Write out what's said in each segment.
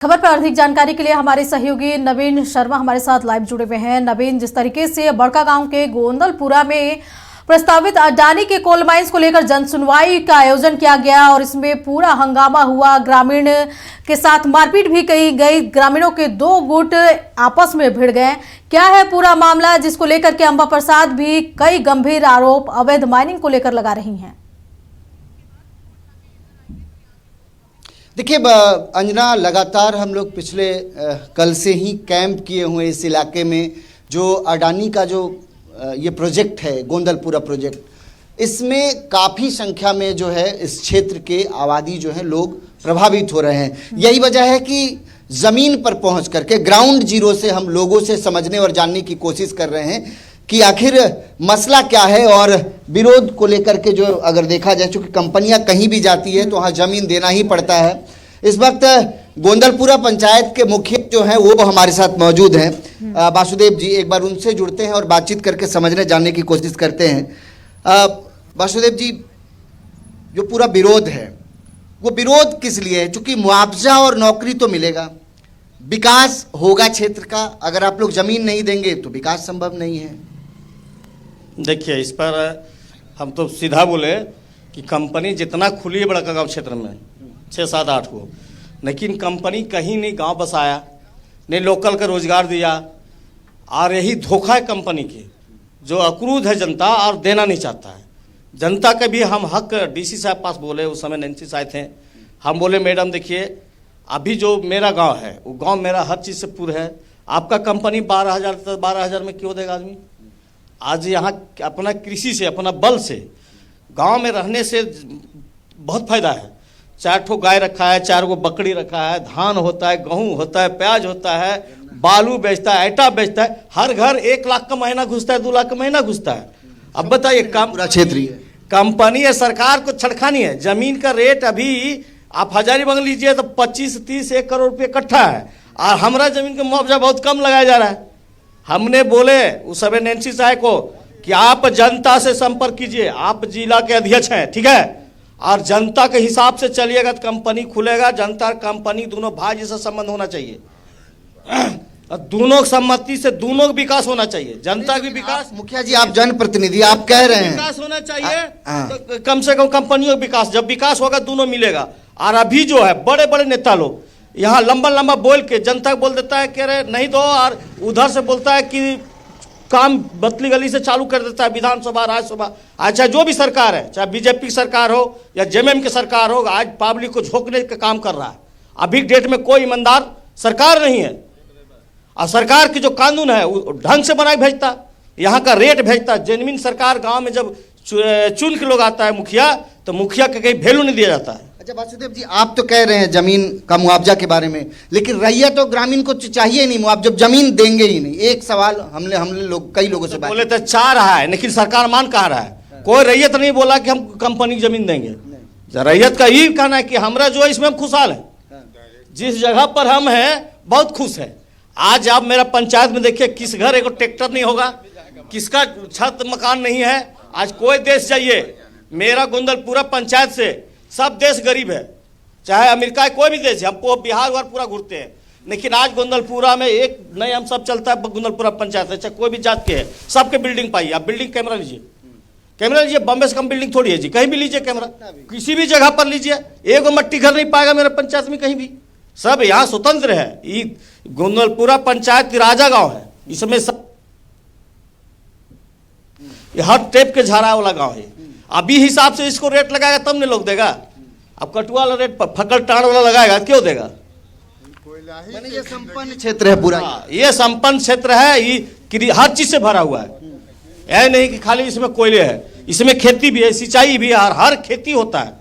खबर पर अधिक जानकारी के लिए हमारे सहयोगी नवीन शर्मा हमारे साथ लाइव जुड़े हुए हैं। नवीन, जिस तरीके से बड़का गांव के गोंदलपुरा में प्रस्तावित अडानी के कोल माइंस को लेकर जन सुनवाई का आयोजन किया गया और इसमें पूरा हंगामा हुआ, ग्रामीण के साथ मारपीट भी की गई, ग्रामीणों के दो गुट आपस में भिड़ गए। क्या है पूरा मामला, जिसको लेकर के अंबा प्रसाद भी कई गंभीर आरोप अवैध माइनिंग को लेकर लगा रही हैं? देखिए अंजना, लगातार हम लोग पिछले कल से ही कैंप किए हुए इस इलाके में। जो अडानी का जो ये प्रोजेक्ट है, गोंदलपुरा प्रोजेक्ट, इसमें काफ़ी संख्या में जो है इस क्षेत्र के आबादी जो है लोग प्रभावित हो रहे हैं। यही वजह है कि ज़मीन पर पहुंच करके ग्राउंड जीरो से हम लोगों से समझने और जानने की कोशिश कर रहे हैं कि आखिर मसला क्या है। और विरोध को लेकर के जो अगर देखा जाए, चूँकि कंपनियां कहीं भी जाती है तो वहाँ ज़मीन देना ही पड़ता है। इस वक्त गोंदलपुरा पंचायत के मुखिया जो हैं वो हमारे साथ मौजूद हैं, वासुदेव जी। एक बार उनसे जुड़ते हैं और बातचीत करके समझने जानने की कोशिश करते हैं। वासुदेव जी, जो पूरा विरोध है वो विरोध किस लिए है? चूँकि मुआवजा और नौकरी तो मिलेगा, विकास होगा क्षेत्र का। अगर आप लोग ज़मीन नहीं देंगे तो विकास संभव नहीं है। देखिए, इस पर हम तो सीधा बोले कि कंपनी जितना खुली है बड़का गांव क्षेत्र में 6, 7, 8 को, लेकिन कंपनी कहीं नहीं गांव बसाया, नहीं लोकल का रोजगार दिया। और यही धोखा है कंपनी के, जो अक्रूध है जनता और देना नहीं चाहता है। जनता के भी हम हक डीसी साहब पास बोले, उस समय नैन्सी साहब थे। हम बोले मैडम देखिए, अभी जो मेरा गांव है वो गांव मेरा हर चीज़ से पूरा है। आपका कंपनी 12,000 में क्यों देगा आदमी? आज यहाँ अपना कृषि से, अपना बल से, गांव में रहने से बहुत फायदा है। 4 ठो गाय रखा है, 4 गो बकरी रखा है, धान होता है, गेहूँ होता है, प्याज होता है, बालू बेचता है, आटा बेचता है। हर घर 1 लाख का महीना घुसता है, 2 लाख का महीना घुसता है। अब बताइए, पूरा क्षेत्रीय कंपनी है, सरकार को छड़खानी है। जमीन का रेट अभी आप हजारीबाग लीजिए तो 25-30 1 करोड़ रुपये इकट्ठा है, और हमारा जमीन का मुआवजा बहुत कम लगाया जा रहा है। हमने बोले उस समय नैन्सी साहब को कि आप जनता से संपर्क कीजिए, आप जिला के अध्यक्ष हैं, ठीक है, और जनता के हिसाब से चलिएगा तो कंपनी खुलेगा। जनता और कंपनी दोनों भाई जैसा संबंध होना चाहिए, और दोनों सम्मति से दोनों का विकास होना चाहिए। जनता का भी विकास, मुखिया जी आप जनप्रतिनिधि, आप कह रहे हैं विकास होना चाहिए, तो कम से कम कंपनियों का विकास, जब विकास होगा दोनों मिलेगा। और अभी जो है बड़े बड़े नेता लोग यहाँ लंबा लंबा बोल के जनता को बोल देता है कि अरे नहीं दो, और उधर से बोलता है कि काम बतली गली से चालू कर देता है। विधानसभा, राज्यसभा, अच्छा जो भी सरकार है, चाहे बीजेपी की सरकार हो या जेएमएम की सरकार हो, आज पब्लिक को झोंकने का काम कर रहा है। अभी डेट में कोई ईमानदार सरकार नहीं है, और सरकार की जो कानून है वो ढंग से बना के भेजता, यहाँ का रेट भेजता। जेन्युइन सरकार गाँव में जब चुन के लोग आता है मुखिया, तो मुखिया का कहीं वैल्यू नहीं दिया जाता है। अच्छा वासुदेव जी, आप तो कह रहे हैं जमीन का मुआवजा के बारे में, लेकिन रैयत तो ग्रामीण को चाहिए नहीं मुआवजा, जब जमीन देंगे ही नहीं। एक सवाल हमने लोग कई लोगों से बोले तो चाह रहा है, लेकिन सरकार मान कहाँ रहा है? कोई रैयत नहीं बोला कि हम कंपनी की जमीन देंगे। रैयत का यही कहना है कि हमरा जो है इसमें हम खुशहाल है, जिस जगह पर हम हैं बहुत खुश है। आज आप मेरा पंचायत में देखिए, किस घर एक ट्रैक्टर नहीं होगा, किसका छत मकान नहीं है। आज कोई देश जाइए, मेरा गोंदलपुरा पंचायत से सब देश गरीब है, चाहे अमेरिका कोई भी देश है, हमको बिहार वार पूरा घूरते हैं, लेकिन आज गोंदलपुरा में एक नहीं, हम सब चलता है गोंदलपुरा पंचायत है, चाहे कोई भी जात के है, सबके बिल्डिंग पाइए। आप बिल्डिंग कैमरा लीजिए, कैमरा लीजिए, बम्बे से कम बिल्डिंग थोड़ी है जी, कहीं भी लीजिए कैमरा, किसी भी जगह पर लीजिए, एक मट्टी घर नहीं पाएगा मेरे पंचायत में कहीं भी। सब यहाँ स्वतंत्र है। ये गोंदलपुरा पंचायत राजा गाँव है, इसमें सब हर टेप के झाड़ा वाला गाँव है। अभी हिसाब से इसको रेट लगाएगा तब नहीं लोग देगा। अब कटुआ वाला रेट फकल टाण वाला लगाएगा क्यों देगा? ये संपन्न क्षेत्र है पूरा। ये संपन्न क्षेत्र है, ये हर चीज से भरा हुआ है। यह नहीं कि खाली इसमें कोयले है, इसमें खेती भी है, सिंचाई भी है, हर खेती होता है।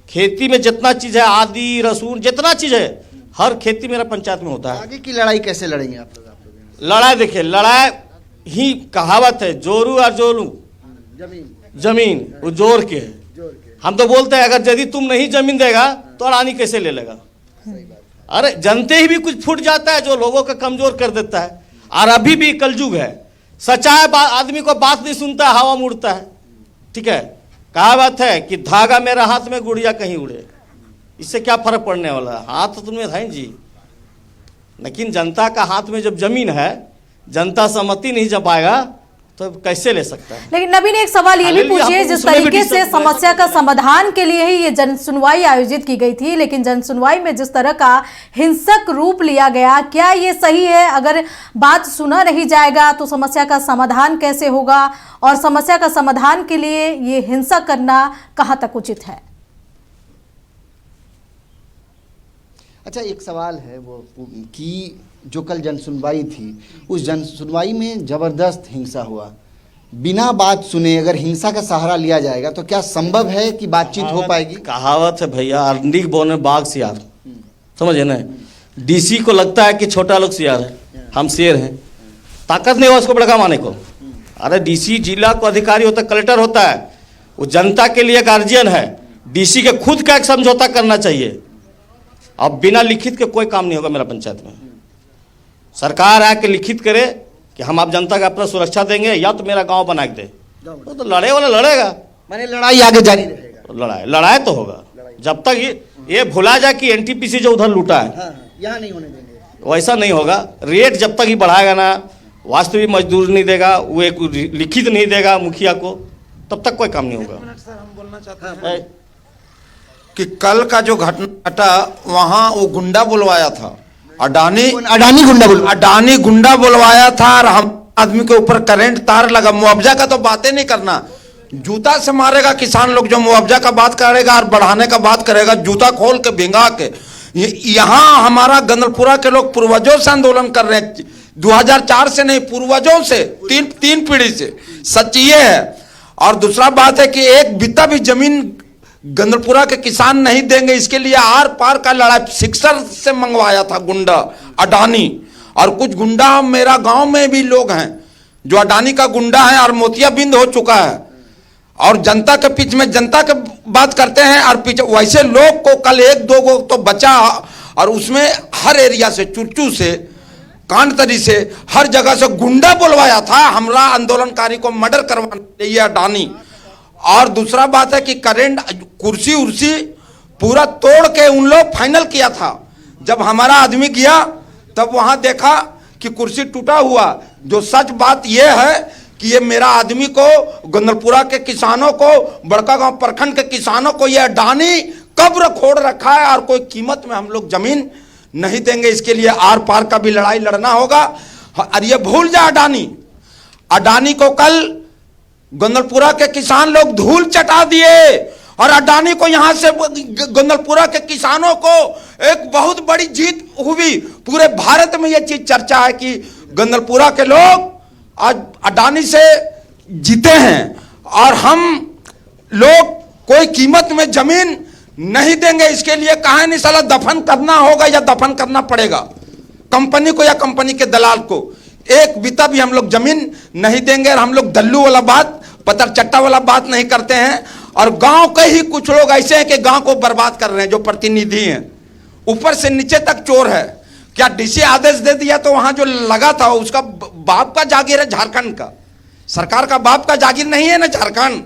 खेती में जितना चीज है, आदि रसून जितना चीज है, हर खेती मेरा पंचायत में होता है। आगे की लड़ाई कैसे लड़ेंगे आप लोग? लड़ाई देखिए, लड़ाई ही कहावत है, जोरू और जोलू जमीन वो जोर के है। हम तो बोलते हैं अगर यदि तुम नहीं जमीन देगा तो अडानी कैसे ले लेगा? अरे जनते ही भी कुछ फूट जाता है जो लोगों का कमजोर कर देता है। और अभी भी कलयुग है, सच्चाई आदमी को बात नहीं सुनता है, हवा मुड़ता है, ठीक है। कहावत है कि धागा मेरा हाथ में गुड़िया कहीं उड़े। इससे क्या फर्क पड़ने वाला है? हाथ तो तुम्हें था जी, लेकिन जनता का हाथ में जब जमीन है, जनता सहमति नहीं जब पाएगा तो कैसे ले सकता है। लेकिन नवीन एक सवाल ये भी हालेलुया, पूछिए, हम जिस उसमें भी तरीके से डिस्टर्ब समस्या का समाधान के लिए ही ये जन सुनवाई आयोजित की गई थी, लेकिन जन सुनवाई में जिस तरह का हिंसक रूप लिया गया, क्या ये सही है? अगर बात सुना नहीं जाएगा तो समस्या का समाधान कैसे होगा, और समस्या का समाधान के लिए ये हिंसा करना कहाँ तक उचित है? अच्छा, एक सवाल है वो कि जो कल जन सुनवाई थी, उस जन सुनवाई में जबरदस्त हिंसा हुआ। बिना बात सुने अगर हिंसा का सहारा लिया जाएगा तो क्या संभव है कि बातचीत हो पाएगी? कहावत है भैया, अरंडी बोने बाघ सियार, समझे ना। डीसी को लगता है कि छोटा लोग सियार है, हम शेर हैं, ताकत नहीं हो उसको बड़का माने को। अरे डीसी जिला को अधिकारी होता है, कलेक्टर होता है, वो जनता के लिए गार्जियन है। डीसी के खुद का एक समझौता करना चाहिए। अब बिना लिखित के कोई काम नहीं होगा मेरा पंचायत में। सरकार आके लिखित करे कि हम आप जनता का अपना सुरक्षा देंगे, या तो मेरा गांव बना के दे, वो तो लड़े वाला लड़ेगा, माने लड़ाई आगे जारी रहेगा। लड़ाई तो होगा जब तक ये भुला जाए कि एनटीपीसी जो उधर लूटा है, यहाँ नहीं होने देंगे, वैसा नहीं होगा। रेट जब तक ही बढ़ाएगा ना, वास्तविक मजदूर नहीं देगा, वो एक लिखित नहीं देगा मुखिया को, तब तक कोई काम नहीं होगा। सर, हम बोलना चाहते हैं कि कल का जो घटना घटा, वहां वो गुंडा बुलवाया था, अडानी गुंडा बुलवाया था, और हम आदमी के ऊपर करंट तार लगा। मुआवजा का तो बातें नहीं करना, जूता से मारेगा किसान लोग। जो मुआवजा का बात करेगा और बढ़ाने का बात करेगा, जूता खोल के भिंगा के। यहाँ हमारा गंदलपुरा के लोग पूर्वजों से आंदोलन कर रहे हैं, 2004 से नहीं, पूर्वजों से, तीन पीढ़ी से। सच ये है। और दूसरा बात है कि एक बित्ता भी जमीन गंदलपुरा के किसान नहीं देंगे, इसके लिए आर पार का लड़ाई सिक्सर से मंगवाया था गुंडा अडानी। और कुछ गुंडा मेरा गांव में भी लोग हैं जो अडानी का गुंडा है, और मोतियाबिंद हो चुका है, और जनता के बीच में जनता के बात करते हैं, और पीछे वैसे लोग को कल एक दो को तो बचा, और उसमें हर एरिया से, चुरचू से, कांटतरी से, हर जगह से गुंडा बुलवाया था हमरा आंदोलनकारी को मर्डर करवाने चाहिए अडानी। और दूसरा बात है कि करंट कुर्सी उर्सी पूरा तोड़ के उन लोग फाइनल किया था। जब हमारा आदमी गया तब वहां देखा कि कुर्सी टूटा हुआ। जो सच बात यह है कि ये मेरा आदमी को, गंदलपुरा के किसानों को, बड़का गांव प्रखंड के किसानों को ये अडानी कब्र खोड़ रखा है, और कोई कीमत में हम लोग जमीन नहीं देंगे। इसके लिए आर पार का भी लड़ाई लड़ना होगा। और ये भूल जा अडानी को कल गंदलपुरा के किसान लोग धूल चटा दिए, और अडानी को यहां से गंदलपुरा के किसानों को एक बहुत बड़ी जीत हुई। पूरे भारत में यह चीज चर्चा है कि गंदलपुरा के लोग आज अडानी से जीते हैं, और हम लोग कोई कीमत में जमीन नहीं देंगे। इसके लिए कहा नहीं, साला दफन करना होगा या दफन करना पड़ेगा कंपनी को या कंपनी के दलाल को। एक बिता भी हम लोग जमीन नहीं देंगे। और हम लोग दल्लू वाला बात, पत्थर चट्टा वाला बात नहीं करते हैं। और गांव के ही कुछ लोग ऐसे हैं कि गांव को बर्बाद कर रहे हैं, जो प्रतिनिधि हैं, ऊपर से नीचे तक चोर है। क्या डीसी आदेश दे दिया तो वहां जो लगा था उसका बाप का जागीर है झारखंड का, सरकार का बाप का जागीर नहीं है ना झारखंड।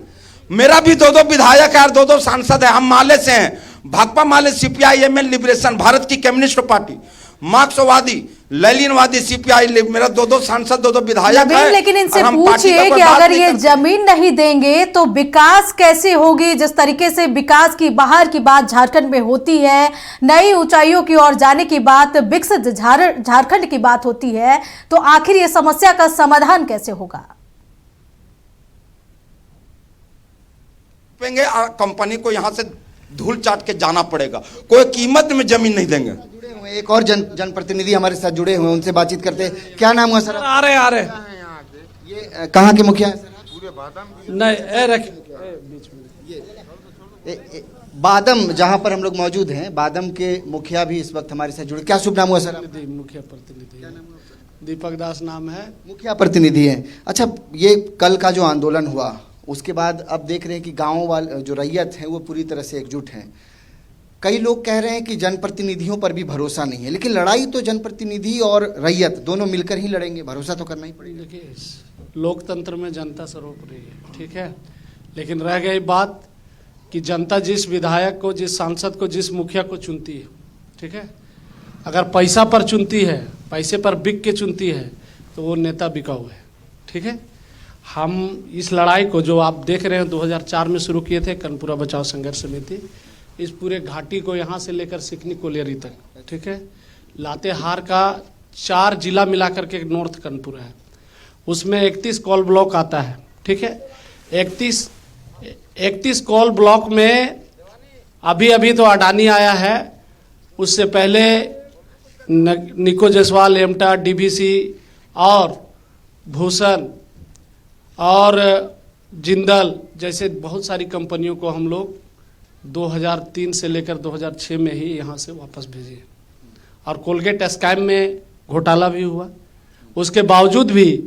मेरा भी दो विधायक है और दो सांसद है। हम माले से हैं, भाकपा माले, सीपीआई एमएल लिबरेशन, भारत की कम्युनिस्ट पार्टी, मार्क्सवादी, लेनिनवादी, सीपीआई, मेरा दो सांसद, दो विधायक है। लेकिन इनसे पूछिए कि अगर ये जमीन नहीं देंगे तो विकास कैसे होगी? जिस तरीके से विकास की बाहर की बात झारखंड में होती है, नई ऊंचाइयों की ओर जाने की बात, विकसित झारखंड की बात होती है, तो आखिर ये समस्या का समाधान कैसे होगा? कंपनी को यहां से धूल चाट के जाना पड़ेगा, कोई कीमत में जमीन नहीं देंगे। एक और जनप्रतिनिधि हमारे साथ जुड़े हुए हैं, उनसे बातचीत करते हैं। क्या नाम हुआ सर? आ रहे ये कहाँ के मुखिया है सर? नहीं बादम, जहाँ पर हम लोग मौजूद हैं, बादम के मुखिया भी इस वक्त हमारे साथ जुड़े। क्या शुभ नाम हुआ सर? मुखिया प्रतिनिधि दीपक दास नाम है, मुखिया प्रतिनिधि हैं। अच्छा, ये कल का जो आंदोलन हुआ उसके बाद अब देख रहे हैं कि गाँव वाले जो रैयत है वो पूरी तरह से एकजुट हैं। कई लोग कह रहे हैं कि जनप्रतिनिधियों पर भी भरोसा नहीं है, लेकिन लड़ाई तो जनप्रतिनिधि और रैयत दोनों मिलकर ही लड़ेंगे, भरोसा तो करना ही पड़ेगा। देखिए, लोकतंत्र में जनता सर्वोपरि है, ठीक है, लेकिन रह गई बात कि जनता जिस विधायक को, जिस सांसद को, जिस मुखिया को चुनती है, ठीक है, अगर पैसा पर चुनती है पैसे पर बिक के चुनती है तो वो नेता बिकाऊ है। ठीक है, हम इस लड़ाई को जो आप देख रहे हैं 2004 में शुरू किए थे, कर्णपुरा बचाओ संघर्ष समिति, इस पूरे घाटी को यहाँ से लेकर सिकनी कोलियरी तक, ठीक है, लातेहार का 4 जिला मिलाकर के नॉर्थ कर्णपुरा है, उसमें 31 कॉल ब्लॉक आता है। ठीक है, 31 कॉल ब्लॉक में अभी तो अडानी आया है, उससे पहले निको जायसवाल, एमटा, डीवीसी और भूषण और जिंदल जैसे बहुत सारी कंपनियों को हम लोग 2003 से लेकर 2006 में ही यहाँ से वापस भेजे। और कोलगेट स्कैम में घोटाला भी हुआ, उसके बावजूद भी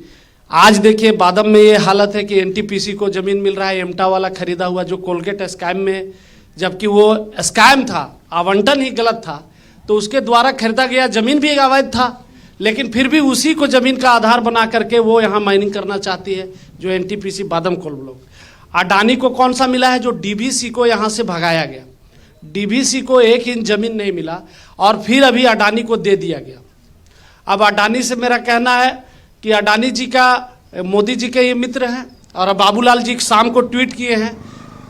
आज देखिए बादम में ये हालत है कि एनटीपीसी को ज़मीन मिल रहा है, एमटा वाला खरीदा हुआ जो कोलगेट स्कैम में, जबकि वो स्कैम था, आवंटन ही गलत था, तो उसके द्वारा खरीदा गया ज़मीन भी अवैध था, लेकिन फिर भी उसी को ज़मीन का आधार बना करके वो यहाँ माइनिंग करना चाहती है, जो एनटीपीसी बादम कोल ब्लॉक। अडानी को कौन सा मिला है? जो डीवीसी को यहाँ से भगाया गया, डीवीसी को 1 इंच ज़मीन नहीं मिला और फिर अभी अडानी को दे दिया गया। अब अडानी से मेरा कहना है कि अडानी जी का, मोदी जी के ये मित्र हैं, और बाबूलाल जी शाम को ट्वीट किए हैं,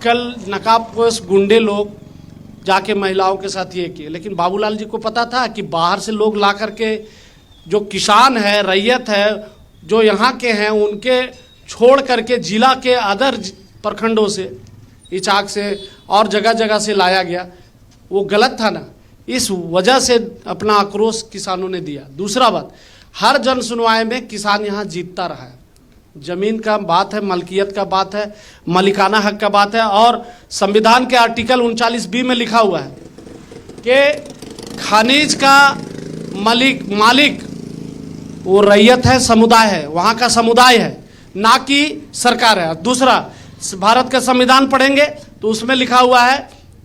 कल नकाबपोश गुंडे लोग जाके महिलाओं के साथ ये किए, लेकिन बाबूलाल जी को पता था कि बाहर से लोग ला करके, जो किसान है, रैयत है, जो यहाँ के हैं, उनके छोड़ करके जिला के अदर प्रखंडों से, इचाक से और जगह जगह से लाया गया, वो गलत था ना। इस वजह से अपना आक्रोश किसानों ने दिया। दूसरा बात, हर जन सुनवाई में किसान यहाँ जीतता रहा है। जमीन का बात है, मलकियत का बात है, मालिकाना हक का बात है, और संविधान के आर्टिकल 39B में लिखा हुआ है कि खनिज का मालिक वो रैयत है, समुदाय है, वहाँ का समुदाय है, ना कि सरकार है। दूसरा, भारत का संविधान पढ़ेंगे तो उसमें लिखा हुआ है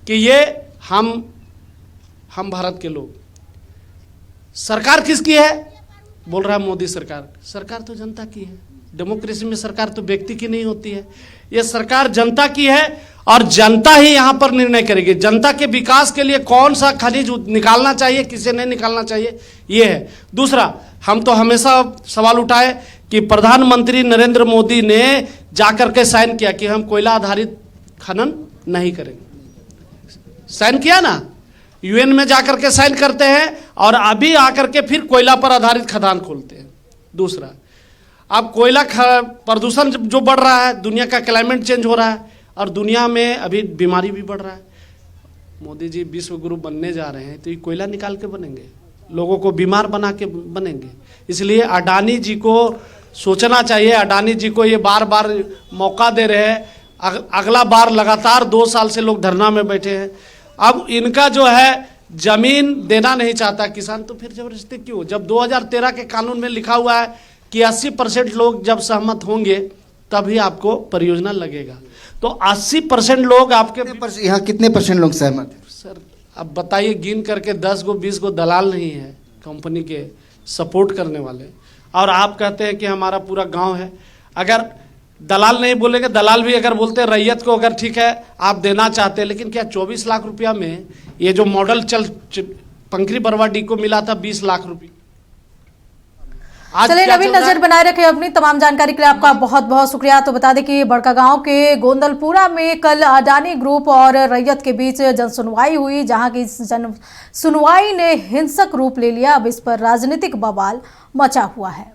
कि ये हम भारत के लोग। सरकार किसकी है? बोल रहा है मोदी सरकार। सरकार तो जनता की है। डेमोक्रेसी में सरकार तो व्यक्ति की नहीं होती है, ये सरकार जनता की है और जनता ही यहाँ पर निर्णय करेगी। जनता के विकास के लिए कौन सा खनिज निकालना चाहिए, किसे नहीं निकालना चाहिए, ये है। दूसरा, हम तो हमेशा सवाल उठाए कि प्रधानमंत्री नरेंद्र मोदी ने जाकर के साइन किया कि हम कोयला आधारित खनन नहीं करेंगे। साइन किया ना, यूएन में जाकर के साइन करते हैं और अभी आकर के फिर कोयला पर आधारित खदान खोलते हैं। दूसरा, अब कोयला प्रदूषण जो बढ़ रहा है, दुनिया का क्लाइमेट चेंज हो रहा है और दुनिया में अभी बीमारी भी बढ़ रहा है। मोदी जी विश्व गुरु बनने जा रहे हैं तो ये कोयला निकाल के बनेंगे, लोगों को बीमार बना के बनेंगे। इसलिए अडानी जी को सोचना चाहिए। अडानी जी को ये बार बार मौका दे रहे हैं, अगला बार लगातार 2 साल से लोग धरना में बैठे हैं। अब इनका जो है जमीन देना नहीं चाहता किसान, तो फिर जबरदस्ती क्यों? जब 2013 के कानून में लिखा हुआ है कि 80% लोग जब सहमत होंगे तभी आपको परियोजना लगेगा, तो 80% लोग आपके यहाँ कितने % लोग सहमत हैं? सर अब बताइए, गिन करके 10 गो 20 गो दलाल नहीं है कंपनी के सपोर्ट करने वाले, और आप कहते हैं कि हमारा पूरा गांव है। अगर दलाल नहीं बोलेंगे, दलाल भी अगर बोलते रैयत को अगर ठीक है आप देना चाहते हैं, लेकिन क्या 24 लाख रुपया में ये जो मॉडल पंकरी बरवाडी को मिला था 20 लाख रुपये। चलिए नवीन, नजर बनाए रखे अपनी। तमाम जानकारी के लिए आपका बहुत बहुत शुक्रिया। तो बता दें कि बड़कागांव के गोंदलपुरा में कल अडानी ग्रुप और रैयत के बीच जनसुनवाई हुई, जहां की जन सुनवाई ने हिंसक रूप ले लिया। अब इस पर राजनीतिक बवाल मचा हुआ है।